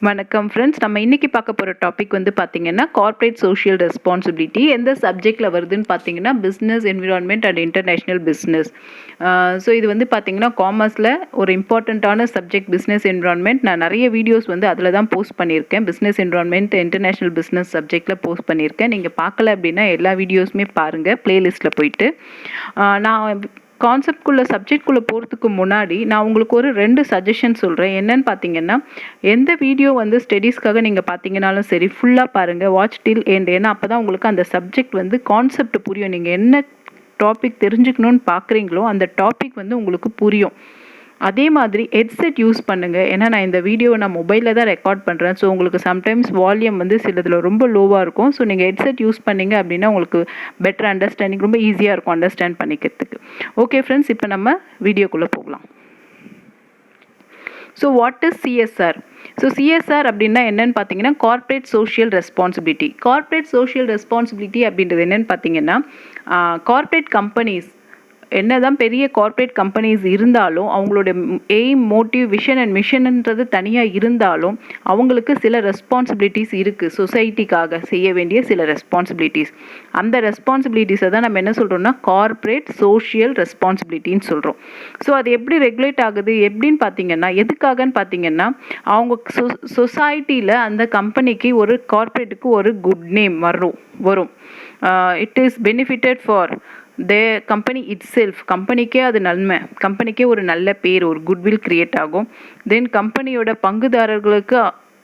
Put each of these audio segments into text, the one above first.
வணக்கம் ஃப்ரெண்ட்ஸ். நம்ம இன்னைக்கு பார்க்க போகிற டாபிக் வந்து பார்த்தீங்கன்னா கார்ப்பரேட் சோஷியல் ரெஸ்பான்சிபிலிட்டி எந்த சப்ஜெக்டில் வருதுன்னு பார்த்தீங்கன்னா business environment and international business. So இது வந்து பார்த்தீங்கன்னா காமர்ஸில் ஒரு இம்பார்ட்டண்ட்டான சப்ஜெக்ட் பிஸ்னஸ் என்விரான்மெண்ட். நான் நிறைய வீடியோஸ் வந்து அதில் தான் போஸ்ட் பண்ணியிருக்கேன். பிஸ்னஸ் என்விரான்மெண்ட் இன்டர்நேஷ்னல் பிஸ்னஸ் சப்ஜெக்டில் போஸ்ட் பண்ணியிருக்கேன். நீங்கள் பார்க்கல அப்படின்னா எல்லா வீடியோஸுமே பாருங்கள் ப்ளேலிஸ்ட்டில் போயிட்டு. நான் கான்செப்ட்குள்ளே சப்ஜெக்ட்குள்ளே போகிறதுக்கு முன்னாடி நான் உங்களுக்கு ஒரு 2 சஜஷன் சொல்கிறேன். என்னன்னு பார்த்தீங்கன்னா, எந்த வீடியோ வந்து ஸ்டடீஸ்க்காக நீங்கள் பார்த்தீங்கனாலும் சரி ஃபுல்லாக பாருங்கள், வாட்ச் டில் எண்ட். ஏன்னா அப்போ தான் உங்களுக்கு அந்த சப்ஜெக்ட் வந்து கான்செப்ட் புரியும். நீங்கள் என்ன டாபிக் தெரிஞ்சுக்கணுன்னு பார்க்குறீங்களோ அந்த டாபிக் வந்து உங்களுக்கு புரியும். அதே மாதிரி ஹெட்செட் யூஸ் பண்ணுங்கள். ஏன்னா நான் இந்த வீடியோவை நான் மொபைலில் தான் ரெக்கார்ட் பண்ணுறேன். ஸோ உங்களுக்கு சம்டைம்ஸ் வால்யூம் வந்து சிலதில் ரொம்ப லோவாக இருக்கும். ஸோ நீங்கள் ஹெட்செட் யூஸ் பண்ணிங்க அப்படின்னா உங்களுக்கு பெட்டர் அண்டர்ஸ்டாண்டிங், ரொம்ப ஈஸியாக இருக்கும் அண்டர்ஸ்டாண்ட் பண்ணிக்கிறதுக்கு. ஓகே ஃப்ரெண்ட்ஸ், இப்போ நம்ம வீடியோக்குள்ளே போகலாம். So what is CSR? So CSR அப்படின்னா என்னன்னு பார்த்தீங்கன்னா corporate social responsibility. Corporate social responsibility அப்படின்றது என்னன்னு பார்த்தீங்கன்னா, கார்ப்பரேட் கம்பெனிஸ் என்னதான் பெரிய கார்ப்பரேட் கம்பெனிஸ் இருந்தாலும் அவங்களுடைய எய்ம், மோட்டிவ், விஷன் அண்ட் மிஷன்ன்றது தனியாக இருந்தாலும் அவங்களுக்கு சில ரெஸ்பான்சிபிலிட்டிஸ் இருக்குது. சொசைட்டிக்காக செய்ய வேண்டிய சில ரெஸ்பான்சிபிலிட்டிஸ். அந்த ரெஸ்பான்சிபிலிட்டிஸை தான் நம்ம என்ன சொல்கிறோம்னா கார்ப்பரேட் சோஷியல் ரெஸ்பான்சிபிலிட்டின்னு சொல்கிறோம். ஸோ அது எப்படி ரெகுலேட் ஆகுது எப்படின்னு பார்த்தீங்கன்னா, எதுக்காகன்னு பார்த்தீங்கன்னா அவங்க சொசைட்டியில் அந்த கம்பெனிக்கு ஒரு கார்ப்பரேட்டுக்கு ஒரு குட் நேம் வரும். It is benefitted for the company itself. கம்பெனிக்கே அது நன்மை, கம்பெனிக்கே ஒரு நல்ல பேர், ஒரு குட்வில் க்ரியேட் ஆகும். தென் கம்பெனியோட பங்குதாரர்களுக்கு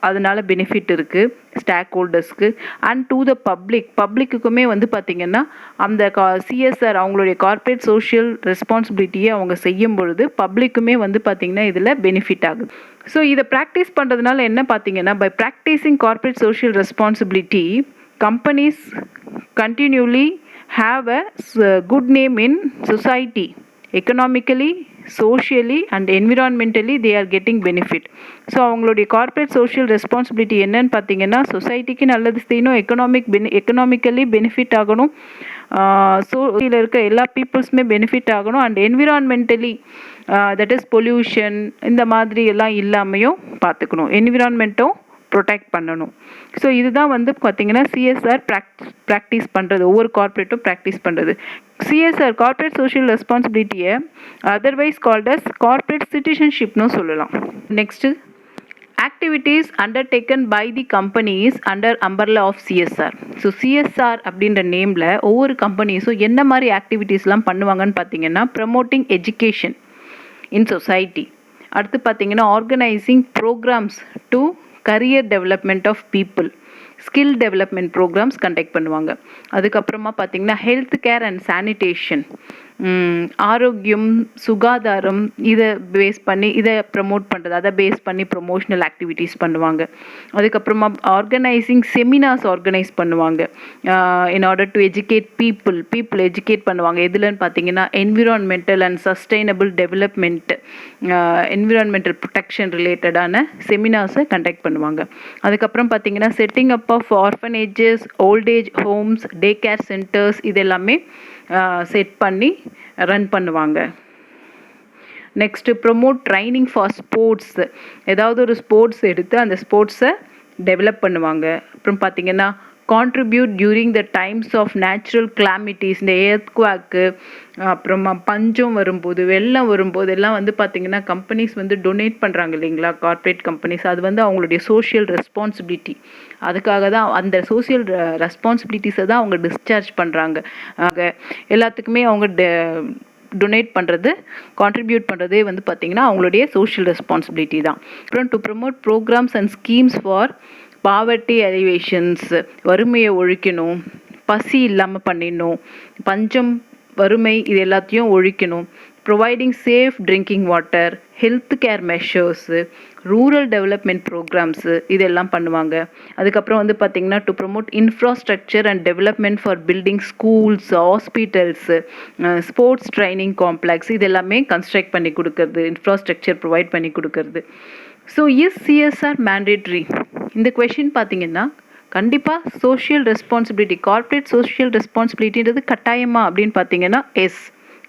அதனால் பெனிஃபிட் இருக்குது, ஸ்டாக் ஹோல்டர்ஸ்க்கு. அண்ட் டு த பப்ளிக்குமே வந்து பார்த்திங்கன்னா அந்த சிஎஸ்ஆர் அவங்களுடைய கார்ப்பரேட் சோஷியல் ரெஸ்பான்சிபிலிட்டியை அவங்க செய்யும் பொழுது பப்ளிக்குமே வந்து பார்த்திங்கன்னா இதில் பெனிஃபிட் ஆகுது. ஸோ இதை ப்ராக்டிஸ் பண்ணுறதுனால என்ன பார்த்தீங்கன்னா, by practising corporate social responsibility companies continually have a good name in society. Economically, socially and environmentally they are getting benefit. So அவங்களுடைய கார்ப்பரேட் சோஷியல் ரெஸ்பான்சிபிலிட்டி என்னன்னு பார்த்தீங்கன்னா, சொசைட்டிக்கு நல்லது செய்யணும், எக்கனாமிக்கலி பெனிஃபிட் ஆகணும், சோசியில் இருக்க எல்லா பீப்புள்ஸுமே பெனிஃபிட் ஆகணும், and environmentally that is pollution இந்த மாதிரி எல்லாம் இல்லாமையும் பார்த்துக்கணும், என்விரான்மெண்ட்டும் ப்ரொடெக்ட் பண்ணணும். ஸோ இதுதான் வந்து பார்த்திங்கன்னா சிஎஸ்ஆர் ப்ராக்டிஸ் பண்ணுறது, ஒவ்வொரு கார்ப்பரேட்டும் ப்ராக்டிஸ் பண்ணுறது. சிஎஸ்ஆர் கார்ப்பரேட் சோஷியல் ரெஸ்பான்சிபிலிட்டியை அதர்வைஸ் கால்ட் அஸ் கார்ப்பரேட் சிட்டிசன்ஷிப்னு சொல்லலாம். Next activities undertaken by the companies under umbrella of CSR. So CSR அப்படின்ற நேமில் ஒவ்வொரு கம்பெனிஸும் என்ன மாதிரி ஆக்டிவிட்டீஸ்லாம் பண்ணுவாங்கன்னு பார்த்தீங்கன்னா, ப்ரமோட்டிங் எஜுகேஷன் இன் சொசைட்டி. அடுத்து பார்த்தீங்கன்னா organising programmes to career development of people, skill development programmes conduct பண்ணுவாங்க. அதுக்கப்புறமா பார்த்திங்கன்னா ஹெல்த் கேர் அண்ட் சானிடேஷன், ஆரோக்கியம், சுகாதாரம், இதை பேஸ் பண்ணி இதை ப்ரமோட் பண்ணுறது, அதை பேஸ் பண்ணி ப்ரொமோஷனல் ஆக்டிவிட்டீஸ் பண்ணுவாங்க. அதுக்கப்புறமா ஆர்கனைசிங் செமினார்ஸ் ஆர்கனைஸ் பண்ணுவாங்க in order to educate people educate பண்ணுவாங்க. எதுலன்னு பார்த்தீங்கன்னா environmental and sustainable development, environmental protection ரிலேட்டடான செமினார்ஸை கண்டக்ட் பண்ணுவாங்க. அதுக்கப்புறம் பார்த்தீங்கன்னா setting up of orphanages, old age homes, day care centres இதெல்லாமே செட் பண்ணி ரன் பண்ணுவாங்க. Next promote training for sports, ஏதாவது ஒரு ஸ்போர்ட்ஸ் எடுத்து அந்த ஸ்போர்ட்ஸை டெவலப் பண்ணுவாங்க. அப்புறம் பார்த்திங்கன்னா contribute during the times of natural calamities, இந்த எர்த்குவாக்கு, அப்புறமா பஞ்சம் வரும்போது, வெள்ளம் வரும்போது எல்லாம் வந்து பார்த்திங்கன்னா கம்பெனிஸ் வந்து டொனேட் பண்ணுறாங்க இல்லைங்களா, கார்ப்பரேட் கம்பெனிஸ். அது வந்து அவங்களுடைய சோஷியல் ரெஸ்பான்சிபிலிட்டி. அதுக்காக தான் அந்த சோஷியல் ரெஸ்பான்சிபிலிட்டிஸை தான் அவங்க டிஸ்சார்ஜ் பண்ணுறாங்க. எல்லாத்துக்குமே அவங்க டொனேட் பண்ணுறது, கான்ட்ரிபியூட் பண்ணுறதே வந்து பார்த்திங்கன்னா அவங்களுடைய சோஷியல் ரெஸ்பான்சிபிலிட்டி தான். அப்புறம் to promote programmes and schemes for poverty elevations, வறுமையை ஒழிக்கணும், பசி இல்லாமல் பண்ணிடணும், பஞ்சம், வறுமை இது எல்லாத்தையும் ஒழிக்கணும். Providing safe drinking water, health care measures, rural development programs இதெல்லாம் பண்ணுவாங்க. அதுக்கப்புறம் வந்து பார்த்திங்கன்னா to promote infrastructure and development for building schools, hospitals, sports training complex இதெல்லாமே கன்ஸ்ட்ரக்ட் பண்ணி கொடுக்கறது, இன்ஃப்ராஸ்ட்ரக்சர் ப்ரொவைட் பண்ணி கொடுக்கறது. So is CSR mandatory? இந்த கொஷின் பார்த்திங்கன்னா கண்டிப்பாக சோஷியல் ரெஸ்பான்சிபிலிட்டி, கார்ப்பரேட் சோஷியல் ரெஸ்பான்சிபிலிட்டின்றது கட்டாயமா அப்படின்னு பார்த்தீங்கன்னா எஸ்,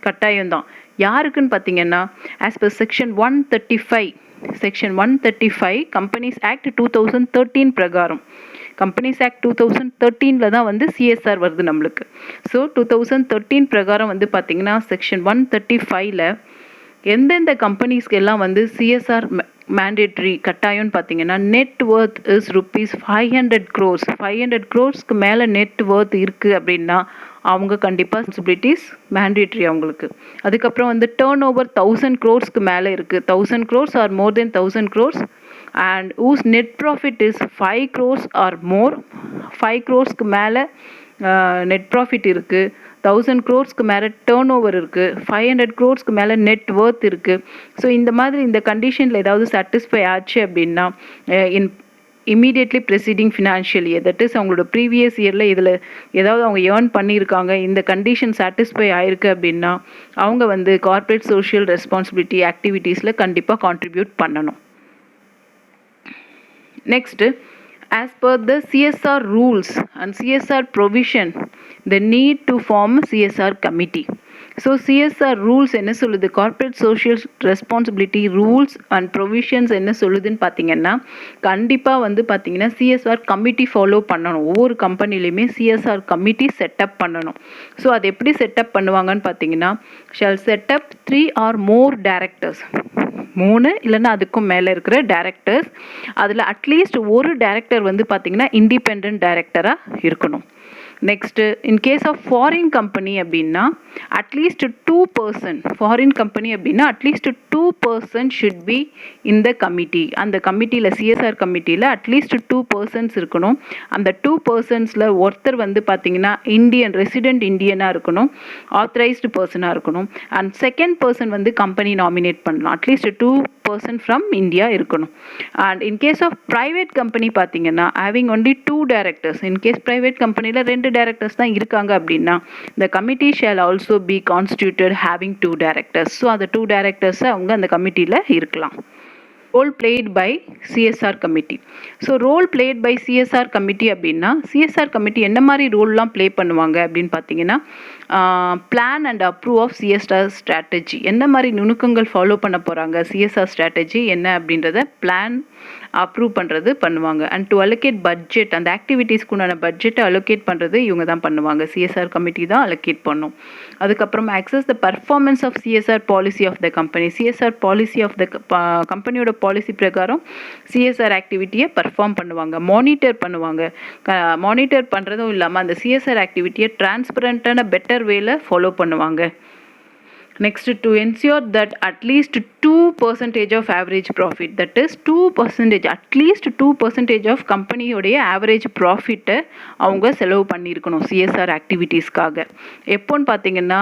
கட்டாயம்தான். யாருக்குன்னு பார்த்தீங்கன்னா as per section 135 section 135 companies act 2013 பிரகாரம். கம்பெனிஸ் ஆக்ட் 2013 தான் வந்து சிஎஸ்ஆர் வருது நம்மளுக்கு. ஸோ 2013 பிரகாரம் வந்து பார்த்தீங்கன்னா செக்ஷன் 135ல எந்தெந்த கம்பெனிஸ்க்கு எல்லாம் வந்து சிஎஸ்ஆர் மேண்டேட்ரி கட்டாயம்னு பார்த்தீங்கன்னா, net worth is rupees 500 crores 500 crores மேலே நெட் ஒர்த் இருக்குது அப்படின்னா அவங்க கண்டிப்பாக ரெஸ்பான்சிபிலிட்டிஸ் மேண்டேட்ரி அவங்களுக்கு. அதுக்கப்புறம் வந்து டேர்ன் ஓவர் 1000 crores மேலே இருக்குது, 1000 crores or more then 1000 crores and whose net profit is 5 crores or more, 5 crores மேலே நெட் ப்ராஃபிட் இருக்குது, 1000 crores மேலே டேர்ன் ஓவர் இருக்குது, 500 crores மேலே நெட் ஒர்த் இருக்குது. ஸோ இந்த மாதிரி இந்த கண்டிஷனில் ஏதாவது சாட்டிஸ்ஃபை ஆச்சு அப்படின்னா in immediately preceding financial year, that is அவங்களோட ப்ரீவியஸ் இயரில் இதில் ஏதாவது அவங்க ஏர்ன் பண்ணியிருக்காங்க, இந்த கண்டிஷன் சாட்டிஸ்ஃபை ஆயிருக்கு அப்படின்னா அவங்க வந்து கார்ப்பரேட் சோஷியல் ரெஸ்பான்சிபிலிட்டி ஆக்டிவிட்டீஸில் கண்டிப்பாக கான்ட்ரிபியூட் பண்ணணும். Next, as per the CSR rules and CSR provision, the need to form a CSR committee. So CSR rules என்ன சொல்லுது, corporate social responsibility rules and provisions என்ன சொல்லுதுன்னு பார்த்தீங்கன்னா, கண்டிப்பாக வந்து பார்த்தீங்கன்னா சிஎஸ்ஆர் கமிட்டி ஃபாலோ பண்ணணும். ஒவ்வொரு கம்பெனிலையுமே சிஎஸ்ஆர் கமிட்டி செட்டப் பண்ணணும். ஸோ அது எப்படி செட்டப் பண்ணுவாங்கன்னு பார்த்தீங்கன்னா, shawl setup 3 or more directors, 3 இல்லைன்னா அதுக்கும் மேலே இருக்கிற டைரக்டர்ஸ். அதில் அட்லீஸ்ட் ஒரு டைரக்டர் வந்து பார்த்தீங்கன்னா இண்டிபெண்ட் டைரக்டராக இருக்கணும். Next, in case of foreign company அப்படின்னா அட்லீஸ்ட் 2%, ஃபாரின் கம்பெனி அப்படின்னா அட்லீஸ்ட் 2% ஷுட் பி இந்த கமிட்டி. அந்த கமிட்டியில் சிஎஸ்ஆர் கமிட்டியில் அட்லீஸ்ட் 2% இருக்கணும். அந்த 2%ல் ஒருத்தர் வந்து பார்த்தீங்கன்னா இந்தியன் ரெசிடென்ட் இந்தியனாக இருக்கணும், ஆத்தரைஸ்டு பர்சனாக இருக்கணும். அண்ட் செகண்ட் பர்சன் வந்து கம்பெனி நாமினேட் பண்ணலாம், அட்லீஸ்ட் 2% ஃப்ரம் இந்தியா இருக்கணும். And in case of private company பார்த்தீங்கன்னா having only 2 directors, in case private கம்பெனியில் 2 டைரக்டர்ஸ் தான் இருக்காங்க அப்படின்னா the committee shall also be constituted having 2 directors. So அந்த 2 டைரக்டர்ஸை அவங்க அந்த கமிட்டியில் இருக்கலாம். Role played by CSR committee. So role played by CSR committee அப்படின்னா சிஎஸ்ஆர் கமிட்டி என்ன மாதிரி ரோல்லாம் ப்ளே பண்ணுவாங்க அப்படின்னு பார்த்தீங்கன்னா, plan and approve of CSR strategy, என்ன மாதிரி நுணுக்கங்கள் ஃபாலோ பண்ண போகிறாங்க, சிஎஸ்ஆர் ஸ்ட்ராட்டஜி என்ன அப்படின்றத பிளான் அப்ரூவ் பண்ணுறது பண்ணுவாங்க. அண்ட் டு அலோகேட் பட்ஜெட், அந்த ஆக்டிவிட்டீஸ்க்கு உண்டான பட்ஜெட்டை அலோகேட் பண்ணுறது இவங்க தான் பண்ணுவாங்க, சிஎஸ்ஆர் கமிட்டி தான் அலோகேட் பண்ணும். அதுக்கப்புறம் assess the performance of CSR policy of the company, CSR policy of the கம்பெனியோட பாலிசி பிரகாரம் சிஎஸ்ஆர் ஆக்டிவிட்டியை பர்ஃபார்ம் பண்ணுவாங்க, மானிட்டர் பண்ணுவாங்க. மானிட்டர் பண்ணுறதும் இல்லாமல் அந்த சிஎஸ்ஆர் ஆக்டிவிட்டியை டிரான்ஸ்பரண்ட்டான பெட்டர் வேல ஃபாலோ பண்ணுவாங்க. Next, to ensure that at least 2% of average profit, that is 2%, at least 2% of கம்பெனியோடைய average ப்ராஃபிட்டை அவங்க செலவு பண்ணியிருக்கணும் சிஎஸ்ஆர் ஆக்டிவிட்டீஸ்க்காக. எப்போன்னு பார்த்தீங்கன்னா,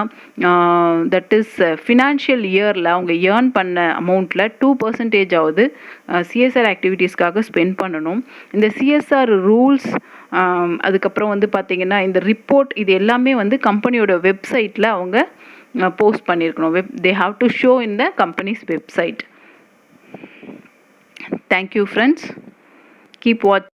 தட் இஸ் ஃபினான்ஷியல் இயரில் அவங்க ஏர்ன் பண்ண அமௌண்ட்டில் 2% ஆகுது சிஎஸ்ஆர் ஆக்டிவிட்டீஸ்க்காக ஸ்பெண்ட் பண்ணணும். இந்த சிஎஸ்ஆர் ரூல்ஸ், அதுக்கப்புறம் வந்து பார்த்தீங்கன்னா இந்த ரிப்போர்ட், இது எல்லாமே வந்து கம்பெனியோட வெப்சைட்டில் அவங்க போஸ்ட் பண்ணியிருக்கணும். they have to show in the company's website. Thank you friends, keep watching.